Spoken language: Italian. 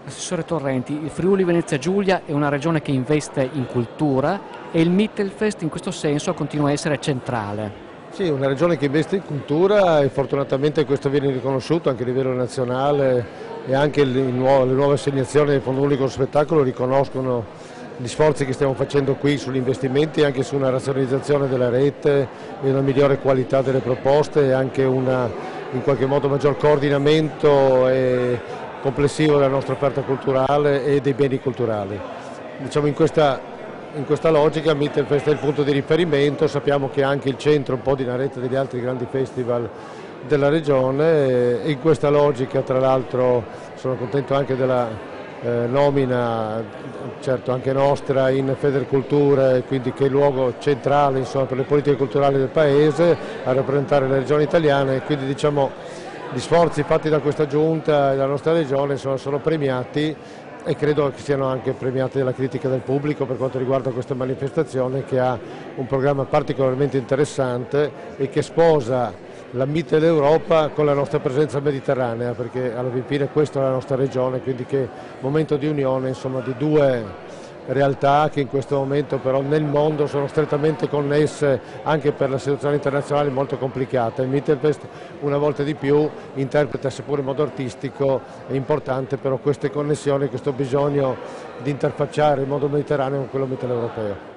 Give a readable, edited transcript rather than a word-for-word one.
Assessore Torrenti, il Friuli Venezia Giulia è una regione che investe in cultura e il Mittelfest in questo senso continua a essere centrale. Sì, una regione che investe in cultura e fortunatamente questo viene riconosciuto anche a livello nazionale e anche le nuove assegnazioni del Fondo Unico Spettacolo riconoscono gli sforzi che stiamo facendo qui sugli investimenti, anche su una razionalizzazione della rete e una migliore qualità delle proposte e anche in qualche modo maggior coordinamento complessivo della nostra offerta culturale e dei beni culturali. Diciamo in questa logica Mittelfest è il punto di riferimento, sappiamo che è anche il centro un po' di una rete degli altri grandi festival della regione e in questa logica tra l'altro sono contento anche della nomina, certo anche nostra, in Federculture, quindi che è il luogo centrale insomma, per le politiche culturali del Paese, a rappresentare le regioni italiane e quindi diciamo gli sforzi fatti da questa giunta e dalla nostra regione insomma, sono premiati e credo che siano anche premiati dalla critica del pubblico per quanto riguarda questa manifestazione che ha un programma particolarmente interessante e che sposa la Mitteleuropa con la nostra presenza mediterranea, perché alla fine questa è la nostra regione, quindi che momento di unione insomma, di due realtà che in questo momento però nel mondo sono strettamente connesse anche per la situazione internazionale molto complicata. Il Mittelfest una volta di più interpreta, seppur in modo artistico, è importante però queste connessioni, questo bisogno di interfacciare il mondo mediterraneo con quello mitteleuropeo.